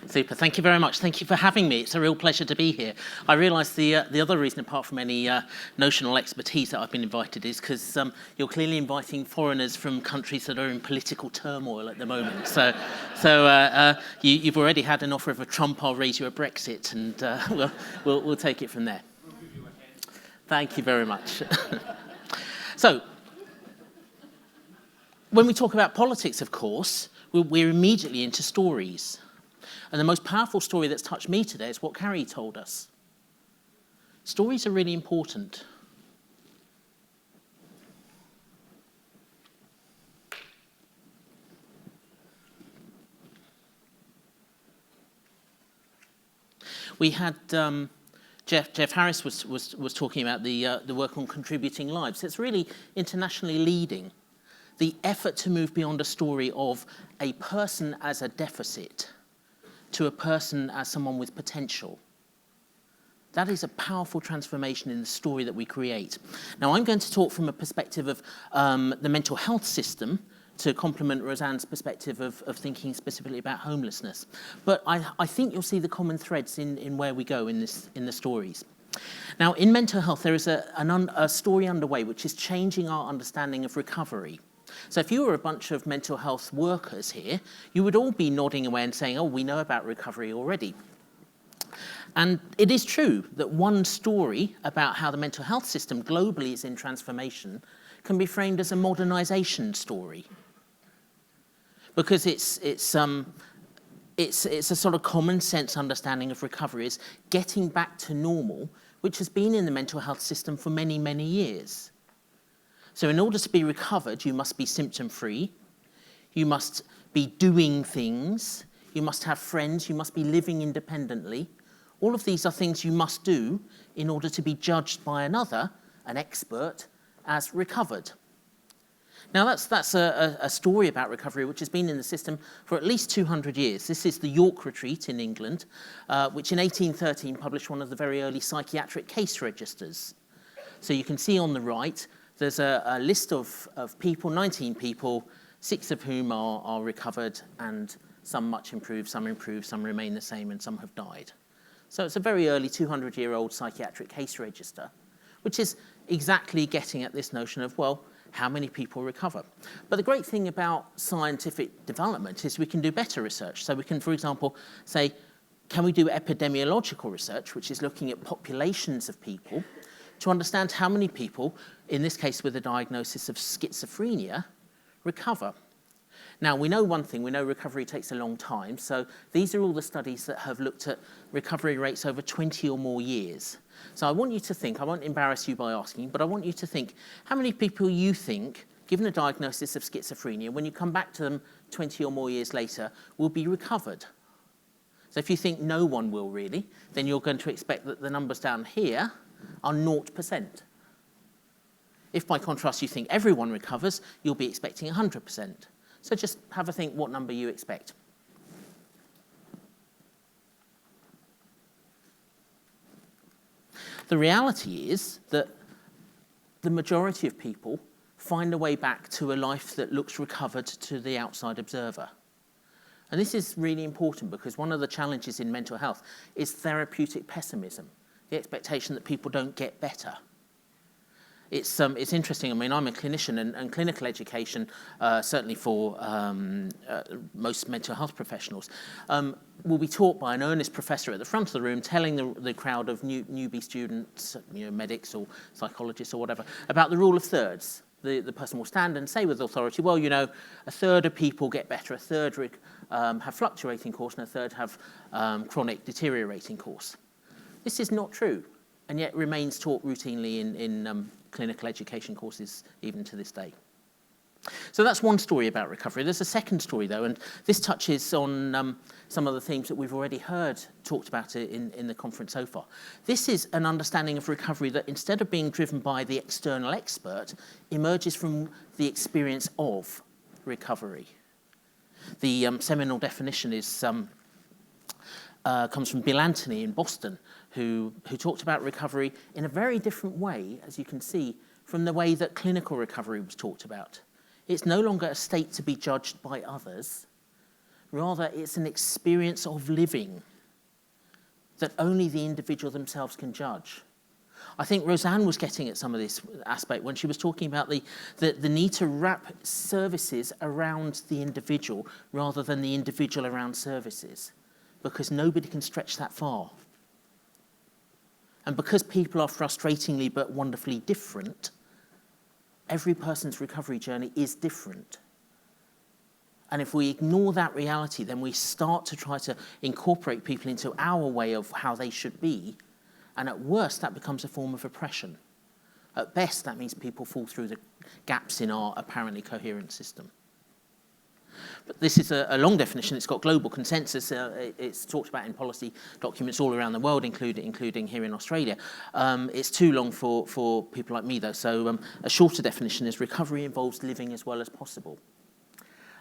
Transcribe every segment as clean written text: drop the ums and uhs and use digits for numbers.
Super. Thank you very much. Thank you for having me. It's a real pleasure to be here. I realise the other reason, apart from any notional expertise that I've been invited, is because you're clearly inviting foreigners from countries that are in political turmoil at the moment. So you've already had an offer of a Trump, I'll raise you a Brexit, and we'll take it from there. Thank you very much. So, when we talk about politics, of course, we're immediately into stories. And the most powerful story that's touched me today is what Carrie told us. Stories are really important. We had Jeff Harris was talking about the work on contributing lives. It's really internationally leading. The effort to move beyond a story of a person as a deficit to a person as someone with potential. That is a powerful transformation in the story that we create. Now, I'm going to talk from a perspective of the mental health system to complement Rosanne's perspective of thinking specifically about homelessness. But I think you'll see the common threads in where we go in the stories. Now, in mental health, there is a story underway which is changing our understanding of recovery. So if you were a bunch of mental health workers here, you would all be nodding away and saying, oh, we know about recovery already. And it is true that one story about how the mental health system globally is in transformation can be framed as a modernization story. Because it's a sort of common sense understanding of recovery is getting back to normal, which has been in the mental health system for many, many years. So in order to be recovered, you must be symptom-free, you must be doing things, you must have friends, you must be living independently. All of these are things you must do in order to be judged by another, an expert, as recovered. Now that's a story about recovery which has been in the system for at least 200 years. This is the York Retreat in England, which in 1813 published one of the very early psychiatric case registers. So you can see on the right, there's a list of people, 19 people, 6 of whom are recovered, and some much improved, some remain the same, and some have died. So it's a very early 200-year-old psychiatric case register, which is exactly getting at this notion of, well, how many people recover? But the great thing about scientific development is we can do better research. So we can, for example, say, can we do epidemiological research, which is looking at populations of people, to understand how many people, in this case with a diagnosis of schizophrenia, recover. Now, we know one thing, we know recovery takes a long time, so these are all the studies that have looked at recovery rates over 20 or more years. So I want you to think, I won't embarrass you by asking, but I want you to think, how many people you think, given a diagnosis of schizophrenia, when you come back to them 20 or more years later, will be recovered? So if you think no one will really, then you're going to expect that the numbers down here are 0%. If by contrast you think everyone recovers, you'll be expecting 100%. So just have a think what number you expect. The reality is that the majority of people find a way back to a life that looks recovered to the outside observer. And this is really important because one of the challenges in mental health is therapeutic pessimism. The expectation that people don't get better. It's interesting. I mean, I'm a clinician, and clinical education, certainly for most mental health professionals, will be taught by an earnest professor at the front of the room, telling the crowd of newbie students, medics or psychologists or whatever, about the rule of thirds. The person will stand and say with authority, well, a third of people get better, a third have fluctuating course, and a third have chronic deteriorating course. This is not true, and yet remains taught routinely in clinical education courses even to this day. So that's one story about recovery. There's a second story, though, and this touches on some of the themes that we've already heard talked about in the conference so far. This is an understanding of recovery that, instead of being driven by the external expert, emerges from the experience of recovery. The seminal definition is comes from Bill Anthony in Boston, who talked about recovery in a very different way, as you can see, from the way that clinical recovery was talked about. It's no longer a state to be judged by others, Rather, it's an experience of living that only the individual themselves can judge. I think Rosanne was getting at some of this aspect when she was talking about the need to wrap services around the individual rather than the individual around services, because nobody can stretch that far. And because people are frustratingly but wonderfully different, every person's recovery journey is different. And if we ignore that reality, then we start to try to incorporate people into our way of how they should be. And at worst, that becomes a form of oppression. At best, that means people fall through the gaps in our apparently coherent system. But this is a long definition. It's got global consensus. It's talked about in policy documents all around the world, including here in Australia. It's too long for people like me, though. So a shorter definition is recovery involves living as well as possible.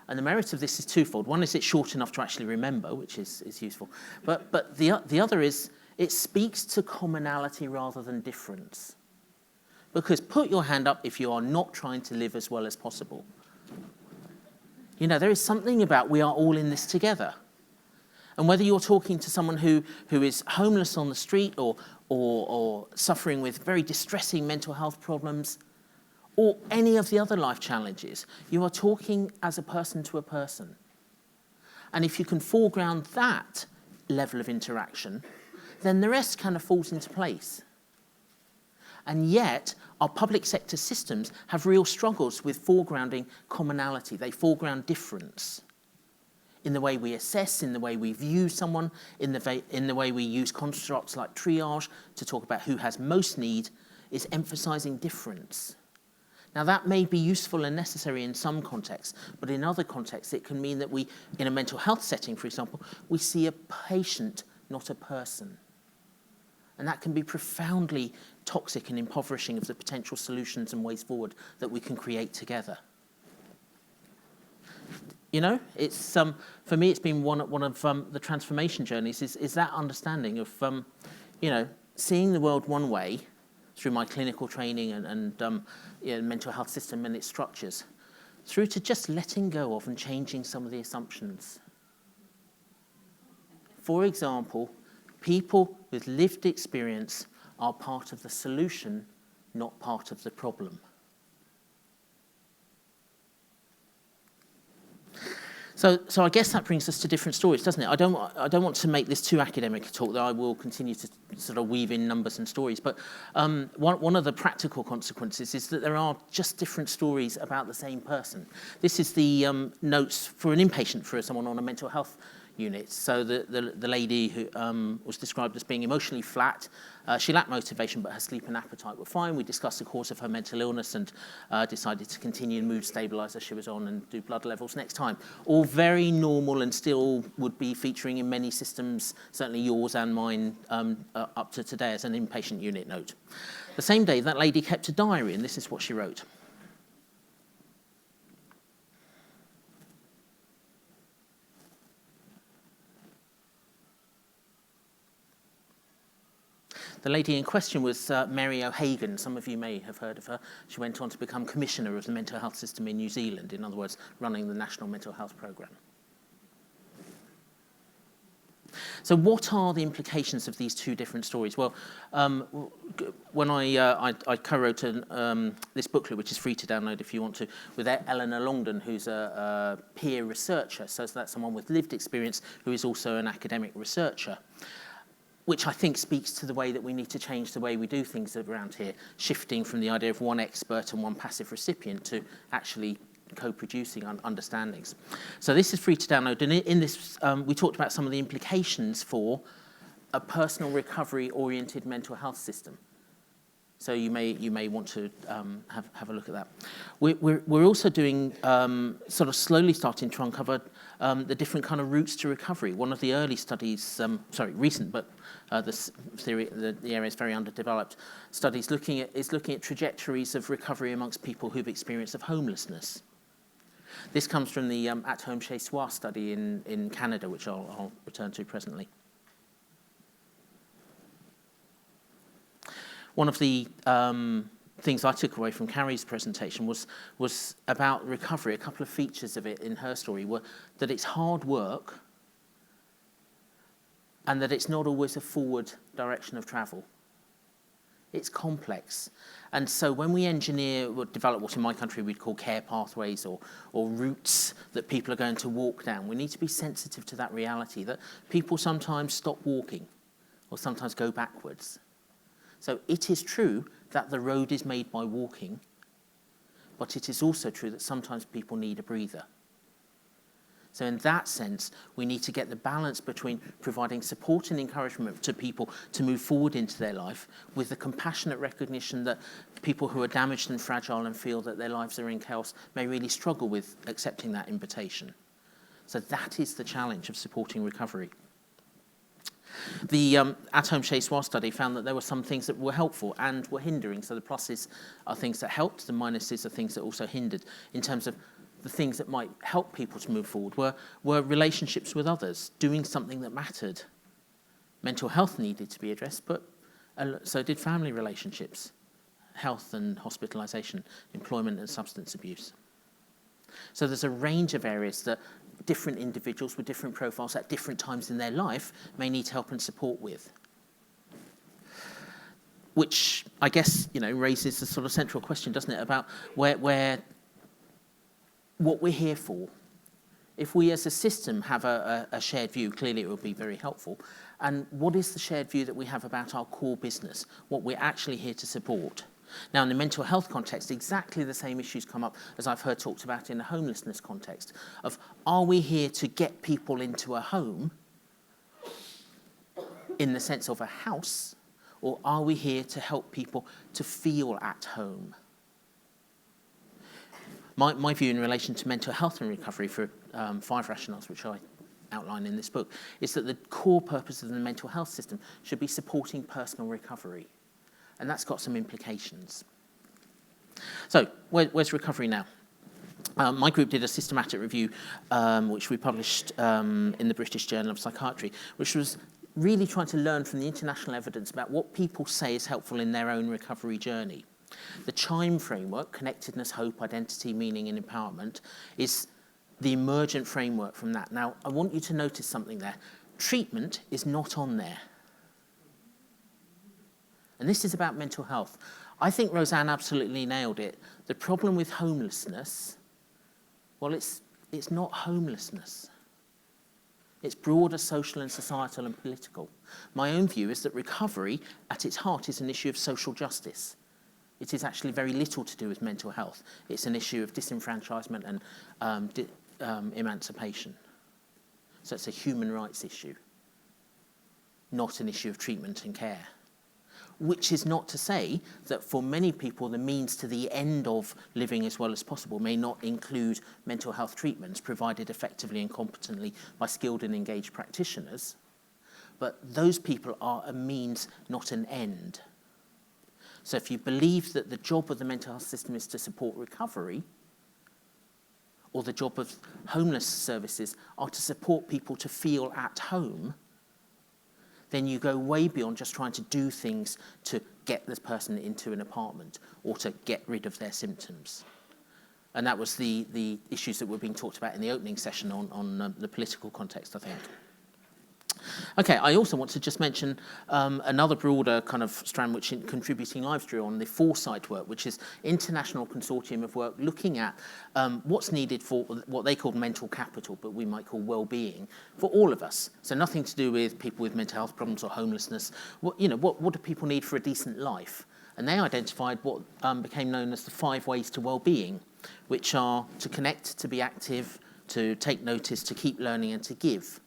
And the merit of this is twofold. One is it's short enough to actually remember, which is useful. But the other is it speaks to commonality rather than difference. Because put your hand up if you are not trying to live as well as possible. You know, there is something about we are all in this together. And whether you're talking to someone who is homeless on the street or suffering with very distressing mental health problems, or any of the other life challenges, you are talking as a person to a person. And if you can foreground that level of interaction, then the rest kind of falls into place. And yet, our public sector systems have real struggles with foregrounding commonality. They foreground difference in the way we assess, in the way we view someone, in the way we use constructs like triage to talk about who has most need, is emphasizing difference. Now, that may be useful and necessary in some contexts, but in other contexts, it can mean that we, in a mental health setting, for example, we see a patient, not a person. And that can be profoundly toxic and impoverishing of the potential solutions and ways forward that we can create together. You know, it's for me, it's been one of the transformation journeys is that understanding of, you know, seeing the world one way through my clinical training and you know, mental health system and its structures, through to just letting go of and changing some of the assumptions. For example, people with lived experience are part of the solution, not part of the problem. So I guess that brings us to different stories, doesn't it? I don't want to make this too academic a talk, though I will continue to sort of weave in numbers and stories. But one of the practical consequences is that there are just different stories about the same person. This is the notes for an inpatient for someone on a mental health unit. So the lady who was described as being emotionally flat, she lacked motivation, but her sleep and appetite were fine. We discussed the cause of her mental illness and decided to continue the mood stabilizer she was on and do blood levels next time. All very normal and still would be featuring in many systems, certainly yours and mine, up to today as an inpatient unit note. The same day, that lady kept a diary, and this is what she wrote. The lady in question was Mary O'Hagan. Some of you may have heard of her. She went on to become Commissioner of the Mental Health System in New Zealand, in other words, running the National Mental Health Programme. So what are the implications of these two different stories? Well, when I co-wrote this booklet, which is free to download if you want to, with Eleanor Longdon, who's a peer researcher. So that's someone with lived experience who is also an academic researcher, which I think speaks to the way that we need to change the way we do things around here, shifting from the idea of one expert and one passive recipient to actually co-producing understandings. So this is free to download, and in this we talked about some of the implications for a personal recovery-oriented mental health system. So you may want to have a look at that. We're also doing sort of slowly starting to uncover the different kind of routes to recovery. One of the early studies, recent, but the area is very underdeveloped. Studies looking at trajectories of recovery amongst people who've experienced of homelessness. This comes from the at-home chez soi study in Canada, which I'll return to presently. One of the things I took away from Carrie's presentation was about recovery. A couple of features of it in her story were that it's hard work and that it's not always a forward direction of travel. It's complex. And so when we engineer or develop what in my country we'd call care pathways or routes that people are going to walk down, we need to be sensitive to that reality that people sometimes stop walking or sometimes go backwards. So it is true that the road is made by walking, but it is also true that sometimes people need a breather. So in that sense, we need to get the balance between providing support and encouragement to people to move forward into their life with the compassionate recognition that people who are damaged and fragile and feel that their lives are in chaos may really struggle with accepting that invitation. So that is the challenge of supporting recovery. The at-home Chez Soi study found that there were some things that were helpful and were hindering. So the pluses are things that helped, the minuses are things that also hindered. In terms of the things that might help people to move forward were relationships with others, doing something that mattered. Mental health needed to be addressed, but so did family relationships, health and hospitalisation, employment and substance abuse. So there's a range of areas that different individuals with different profiles at different times in their life may need help and support with. Which I guess, raises the sort of central question, doesn't it, about where what we're here for. If we as a system have a shared view, clearly it will be very helpful. And what is the shared view that we have about our core business, what we're actually here to support? Now, in the mental health context, exactly the same issues come up as I've heard talked about in the homelessness context, of are we here to get people into a home in the sense of a house, or are we here to help people to feel at home? My view in relation to mental health and recovery for 5 rationales, which I outline in this book, is that the core purpose of the mental health system should be supporting personal recovery. And that's got some implications. So, where's recovery now? My group did a systematic review, which we published in the British Journal of Psychiatry, which was really trying to learn from the international evidence about what people say is helpful in their own recovery journey. The CHIME framework, connectedness, hope, identity, meaning, and empowerment, is the emergent framework from that. Now, I want you to notice something there. Treatment is not on there. And this is about mental health. I think Rosanne absolutely nailed it. The problem with homelessness, well, it's not homelessness. It's broader social and societal and political. My own view is that recovery, at its heart, is an issue of social justice. It is actually very little to do with mental health. It's an issue of disenfranchisement and emancipation. So it's a human rights issue, not an issue of treatment and care. Which is not to say that for many people the means to the end of living as well as possible may not include mental health treatments provided effectively and competently by skilled and engaged practitioners. But those people are a means, not an end. So if you believe that the job of the mental health system is to support recovery, or the job of homeless services are to support people to feel at home, then you go way beyond just trying to do things to get this person into an apartment or to get rid of their symptoms. And that was the issues that were being talked about in the opening session on the political context, I think. Okay, I also want to just mention another broader kind of strand which Contributing Lives drew on, the Foresight work, which is international consortium of work looking at what's needed for what they call mental capital, but we might call well-being, for all of us. So nothing to do with people with mental health problems or homelessness. What do people need for a decent life? And they identified what became known as the 5 ways to well-being, which are to connect, to be active, to take notice, to keep learning, and to give.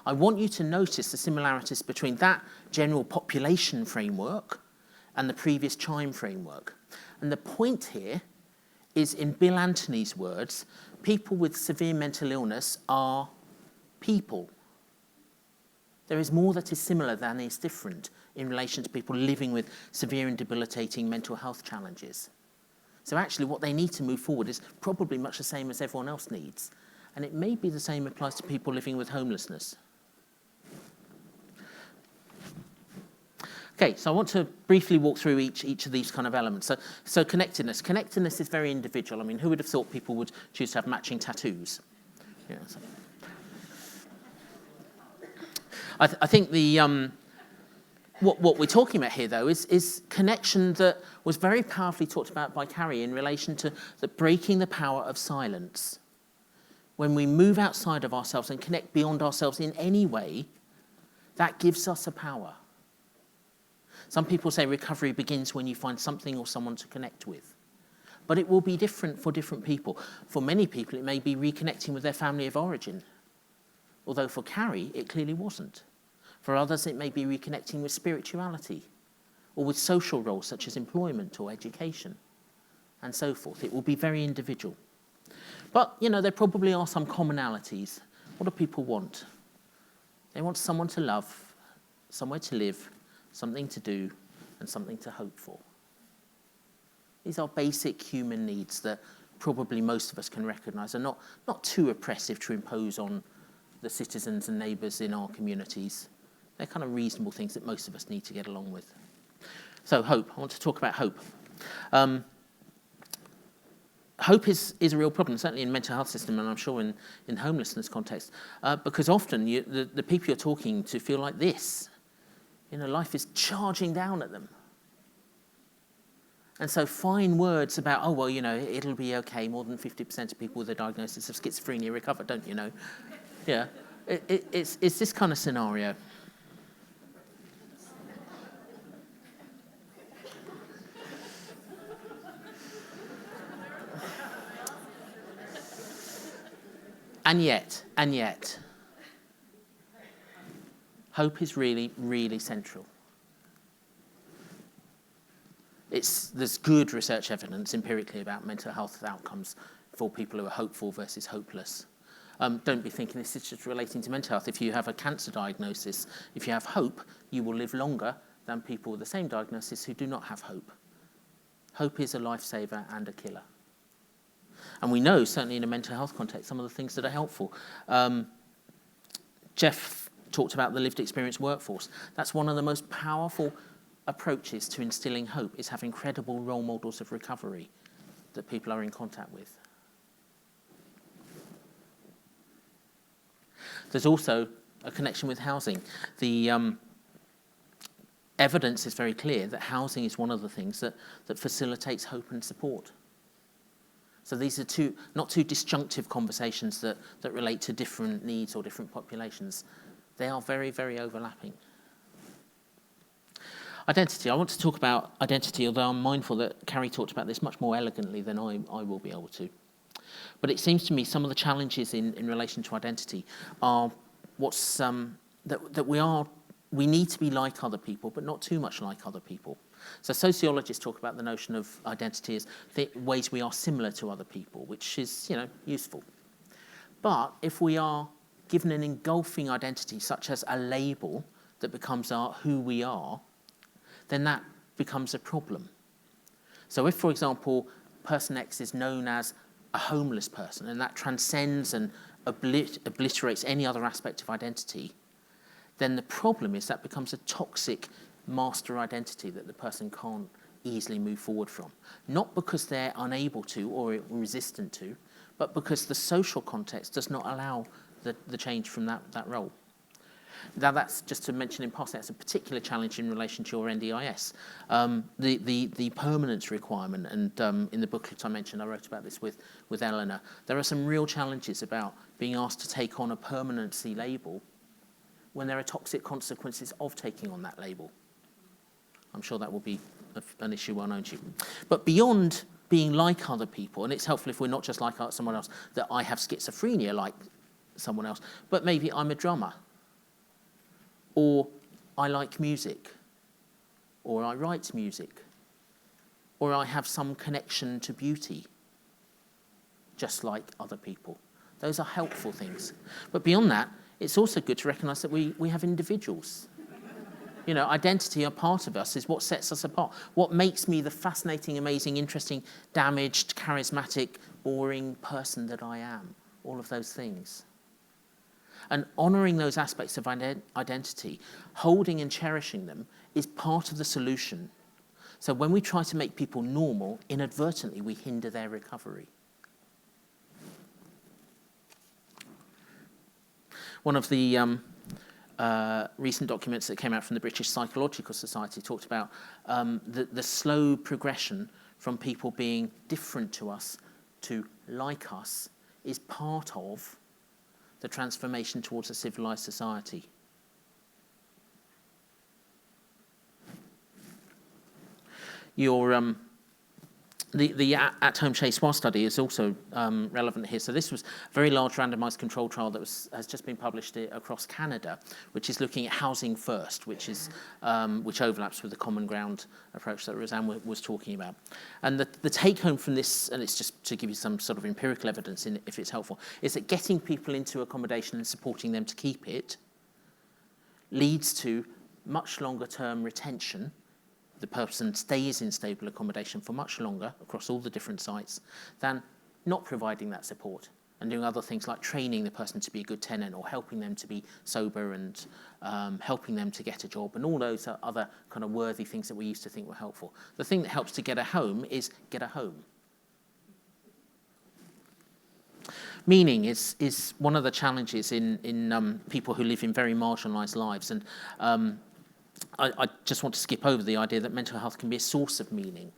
I want you to notice the similarities between that general population framework and the previous CHIME framework. And the point here is, in Bill Anthony's words, people with severe mental illness are people. There is more that is similar than is different in relation to people living with severe and debilitating mental health challenges. So actually what they need to move forward is probably much the same as everyone else needs. And it may be the same applies to people living with homelessness. Okay, so I want to briefly walk through each of these kind of elements. So connectedness. Connectedness is very individual. I mean, who would have thought people would choose to have matching tattoos? Yeah, so. I think what we're talking about here, though, is connection that was very powerfully talked about by Carrie in relation to the breaking the power of silence. When we move outside of ourselves and connect beyond ourselves in any way, that gives us a power. Some people say recovery begins when you find something or someone to connect with. But it will be different for different people. For many people, it may be reconnecting with their family of origin. Although for Carrie, it clearly wasn't. For others, it may be reconnecting with spirituality or with social roles such as employment or education and so forth. It will be very individual. But, you know, there probably are some commonalities. What do people want? They want someone to love, somewhere to live, something to do, and something to hope for. These are basic human needs that probably most of us can recognise are not too oppressive to impose on the citizens and neighbours in our communities. They're kind of reasonable things that most of us need to get along with. So hope. I want to talk about hope. Hope is a real problem, certainly in the mental health system, and I'm sure in homelessness context, because often the people you're talking to feel like this. You know, life is charging down at them. And so fine words about, oh, well, you know, it'll be okay, more than 50% of people with a diagnosis of schizophrenia recover, don't you know? Yeah, it's this kind of scenario. And yet, hope is really, really central. There's good research evidence empirically about mental health outcomes for people who are hopeful versus hopeless. Don't be thinking this is just relating to mental health. If you have a cancer diagnosis, if you have hope, you will live longer than people with the same diagnosis who do not have hope. Hope is a lifesaver and a killer. And we know, certainly in a mental health context, some of the things that are helpful. Jeff talked about the lived experience workforce. That's one of the most powerful approaches to instilling hope, is having credible role models of recovery that people are in contact with. There's also a connection with housing. The evidence is very clear that housing is one of the things that facilitates hope and support. So these are not two disjunctive conversations that relate to different needs or different populations. They are very, very overlapping. Identity. I want to talk about identity, although I'm mindful that Carrie talked about this much more elegantly than I will be able to. But it seems to me some of the challenges in relation to identity are that we need to be like other people, but not too much like other people. So sociologists talk about the notion of identity as the ways we are similar to other people, which is, you know, useful. But if we are given an engulfing identity, such as a label that becomes who we are, then that becomes a problem. So if, for example, person X is known as a homeless person, and that transcends and obliterates any other aspect of identity, then the problem is that becomes a toxic master identity that the person can't easily move forward from. Not because they're unable to or resistant to, but because the social context does not allow the change from that role. Now, that's just to mention in passing, that's a particular challenge in relation to your NDIS. The permanence requirement, and in the booklet I mentioned, I wrote about this with Eleanor. There are some real challenges about being asked to take on a permanency label when there are toxic consequences of taking on that label. I'm sure that will be an issue well known to you. But beyond being like other people, and it's helpful if we're not just like someone else, that I have schizophrenia like someone else, but maybe I'm a drummer, or I like music, or I write music, or I have some connection to beauty, just like other people. Those are helpful things. But beyond that, it's also good to recognise that we have individuals. You know, identity, a part of us, is what sets us apart. What makes me the fascinating, amazing, interesting, damaged, charismatic, boring person that I am. All of those things. And honouring those aspects of identity, holding and cherishing them, is part of the solution. So when we try to make people normal, inadvertently we hinder their recovery. One of the recent documents that came out from the British Psychological Society talked about the slow progression from people being different to us to like us is part of the transformation towards a civilized society. The at-home Chase-Swa study is also relevant here. So this was a very large randomized control trial that has just been published across Canada, which is looking at housing first, which overlaps with the common ground approach that Rosanne was talking about. And the take-home from this, and it's just to give you some sort of empirical evidence if it's helpful, is that getting people into accommodation and supporting them to keep it leads to much longer-term retention. The person stays in stable accommodation for much longer across all the different sites than not providing that support and doing other things like training the person to be a good tenant or helping them to be sober and helping them to get a job and all those other kind of worthy things that we used to think were helpful. The thing that helps to get a home is get a home. Meaning is one of the challenges in people who live in very marginalised lives, and I just want to skip over the idea that mental health can be a source of meaning.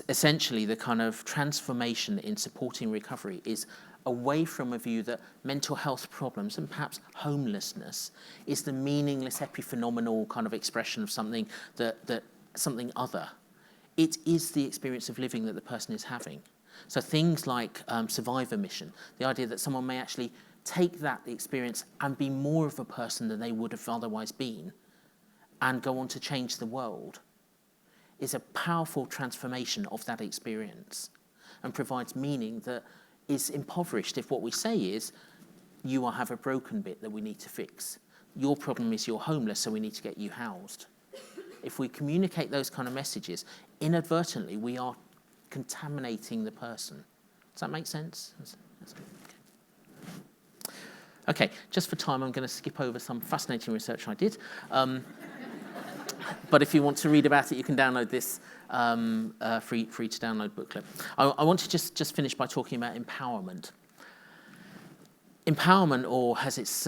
Essentially, the kind of transformation in supporting recovery is away from a view that mental health problems and perhaps homelessness is the meaningless epiphenomenal kind of expression of something that something other. It is the experience of living that the person is having. So things like survivor mission, the idea that someone may actually take that experience and be more of a person than they would have otherwise been and go on to change the world, is a powerful transformation of that experience and provides meaning that is impoverished if what we say is, you have a broken bit that we need to fix. Your problem is you're homeless, so we need to get you housed. If we communicate those kind of messages, inadvertently we are contaminating the person. Does that make sense? Okay, just for time, I'm going to skip over some fascinating research I did. But if you want to read about it, you can download this free to download booklet. I want to just finish by talking about empowerment. Empowerment, or as its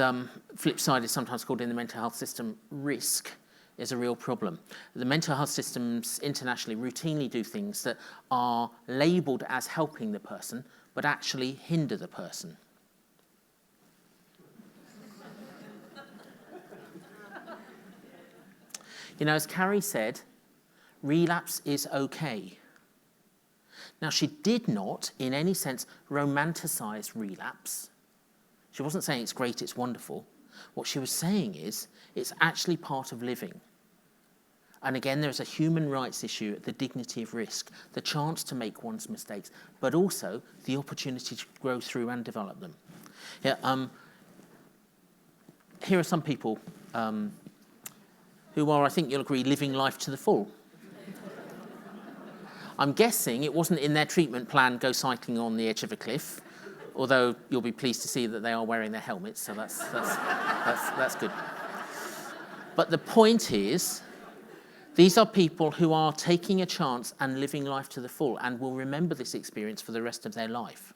flip side is sometimes called in the mental health system, risk, is a real problem. The mental health systems internationally routinely do things that are labelled as helping the person, but actually hinder the person. You know, as Carrie said, relapse is okay. Now, she did not, in any sense, romanticize relapse. She wasn't saying it's great, it's wonderful. What she was saying is, it's actually part of living. And again, there's a human rights issue, the dignity of risk, the chance to make one's mistakes, but also the opportunity to grow through and develop them. Yeah, here are some people who are, I think you'll agree, living life to the full. I'm guessing it wasn't in their treatment plan, go cycling on the edge of a cliff, although you'll be pleased to see that they are wearing their helmets, so that's good. But the point is, these are people who are taking a chance and living life to the full and will remember this experience for the rest of their life.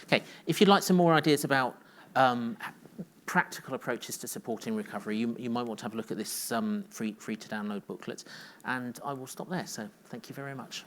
Okay, if you'd like some more ideas about practical approaches to supporting recovery, you might want to have a look at this free to download booklet, and I will stop there. So thank you very much.